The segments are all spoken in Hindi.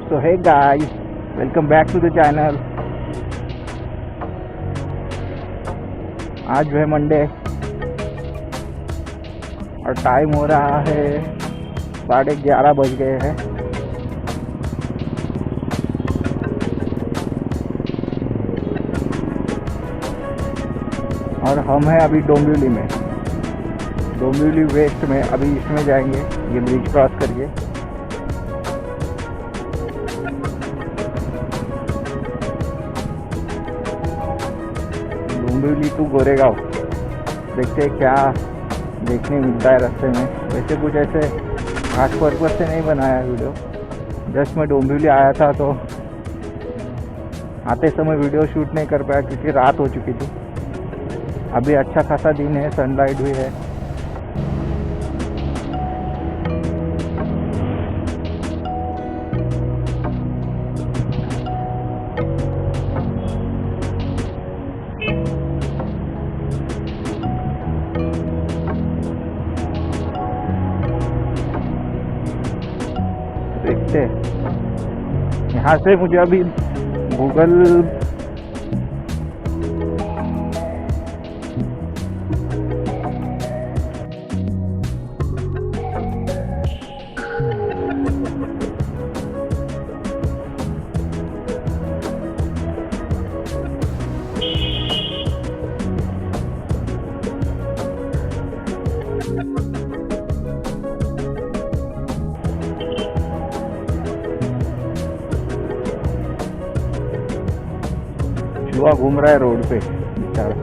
So hey guys, welcome back to the channel. आज जो है मंडे और टाइम हो रहा है 11:30 बज गए हैं। और हम हैं अभी डोंबिवली में, डोंबिवली वेस्ट में। अभी इसमें जाएंगे, ये ब्रिज क्रॉस करिए। डोंबिवली टू गोरेगांव, देखते हैं क्या देखने मिलता है रास्ते में। वैसे कुछ ऐसे खास पर्पज से नहीं बनाया वीडियो, जस्ट मैं डोंबिवली आया था तो आते समय वीडियो शूट नहीं कर पाया क्योंकि रात हो चुकी थी। अभी अच्छा खासा दिन है, सनलाइट भी है। देखते यहाँ से मुझे अभी गूगल चूहा घूम रहा है रोड पे बेचारा।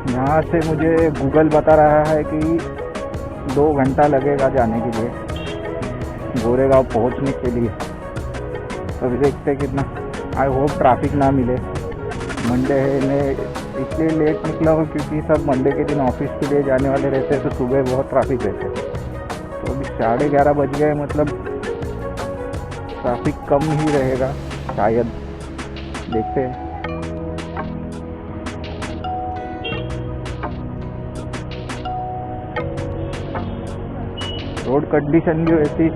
यहाँ से मुझे गूगल बता रहा है कि 2 घंटा लगेगा जाने के लिए, गोरेगांव पहुँचने के लिए। तो अभी देखते हैं कितना। आई होप ट्रैफिक ना मिले। मंडे है, मैं इसलिए लेट निकला हूँ क्योंकि सब मंडे के दिन ऑफिस के लिए जाने वाले रहते हैं, तो सुबह बहुत ट्रैफिक रहते हैं। तो अभी 11:30 बज गए, मतलब ट्रैफिक कम ही रहेगा शायद, देखते हैं। रोड कंडीशन भी वैसी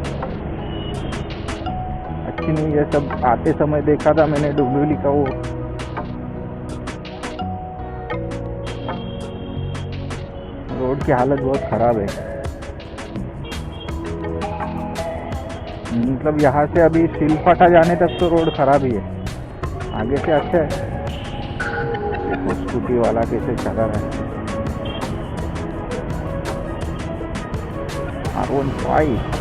अच्छी नहीं है। सब आते समय देखा था मैंने डोंबिवली का, वो रोड की हालत बहुत ख़राब है। मतलब यहाँ से अभी सिलफाटा जाने तक तो रोड ख़राब ही है, आगे से अच्छा है। देखो स्कूटी वाला कैसे चला रहा है। R15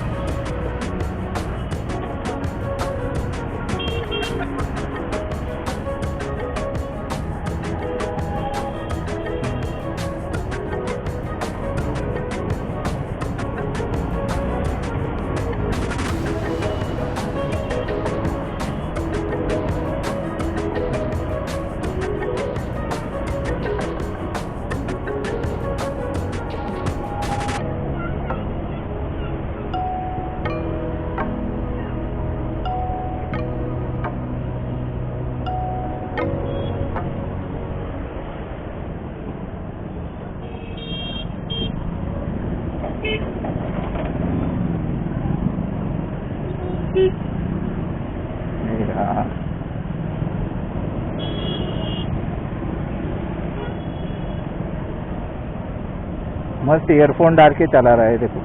मस्त ईयरफोन डाल के चला रहा है। देखो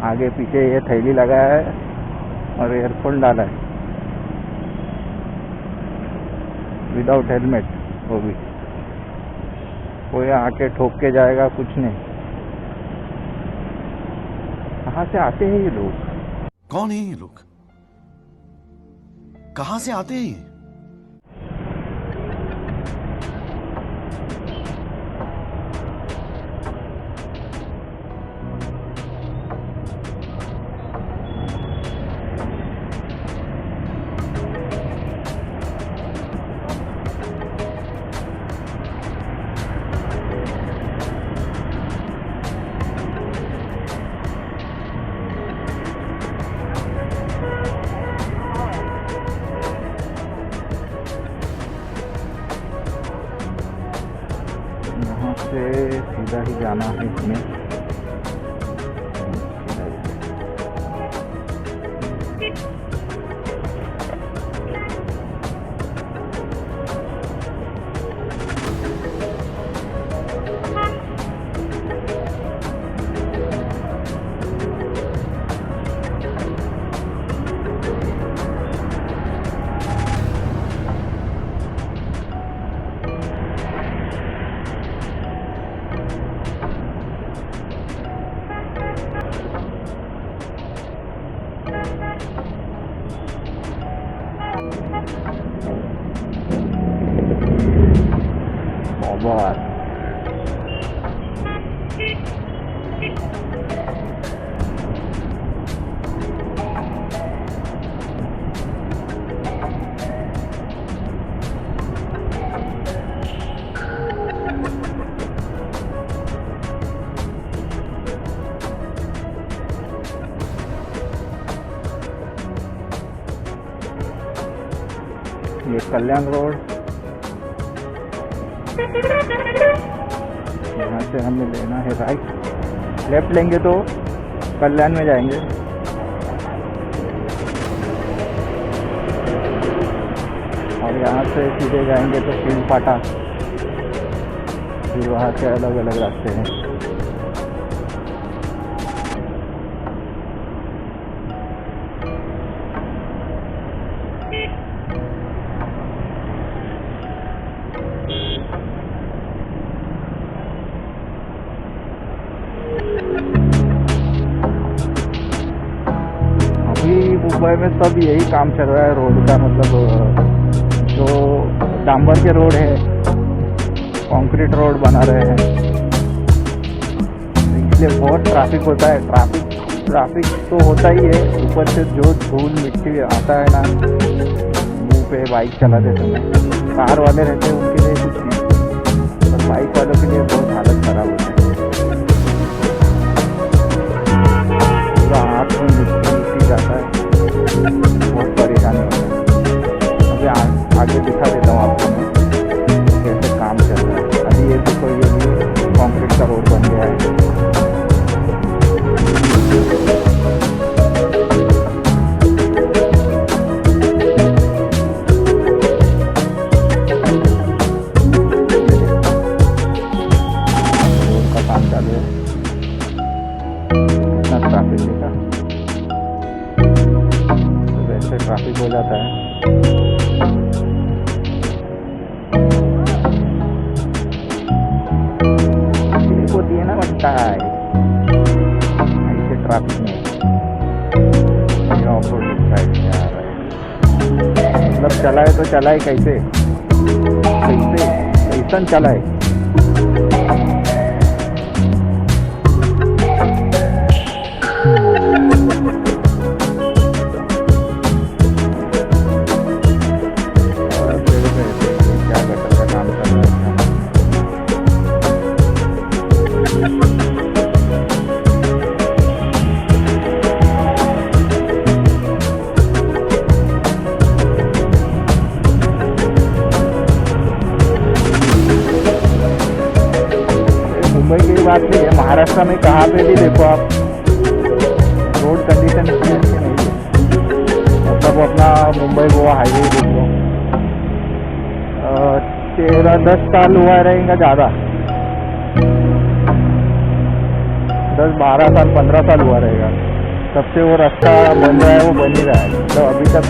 आगे पीछे ये थैली लगाया है और ईयरफोन डाला है। विदाउट हेलमेट, वो भी कोई आके ठोक के जाएगा, कुछ नहीं। कहाँ से आते हैं ये लोग? कौन है ये लोग? कहां से आते हैं ये? यहाँ से सीधा ही जाना है इसमें। बहुत ये कल्याण रोड, यहाँ से हमें लेना है राइट। लेफ्ट लेंगे तो कल्याण में जाएंगे। और यहाँ से सीधे जाएंगे तो फील्ड फाटा, फिर वहाँ से अलग अलग रास्ते हैं। मुंबई में सब यही काम चल रहा है रोड का, मतलब जो डांबर के रोड है, कंक्रीट रोड बना रहे हैं, इसलिए बहुत ट्रैफिक होता है। ट्रैफिक तो होता ही है, ऊपर से जो धूल मिट्टी आता है ना मुंह पे बाइक चलाते समय। कार वाले रहते हैं उनके लिए कुछ नहीं, और बाइक वालों के लिए बहुत हालत खराब होता है। पूरा हाथ में मिट्टी जाता है, बहुत परेशानी होती है। अभी आगे दिखा देता हूँ आपको मैं कैसे काम चल रहा है। अभी ये देखो, ये भी कंक्रीट का रोड बन गया है। रोड का काम चालू है, कितना ट्रैफिक देखा, ट्रैफिक हो जाता है। स्लिप होती है ना, बनता है ऐसे ट्रैफिक में। ऑफ रोड साइड से आ रहा है, मतलब चलाए तो चलाए कैसे कैसन चलाए। मुंबई की बात नहीं है, महाराष्ट्र में कहाँ पे भी देखो आप, रोड कंडीशन इतनी अच्छी नहीं है। मतलब अपना मुंबई गोवा हाईवे देख लो, 13-10 साल हुआ रहेगा ज़्यादा, 10-12 साल 15 साल हुआ रहेगा, तब से वो रास्ता बन रहा है, वो बन ही रहा है। मतलब अभी तक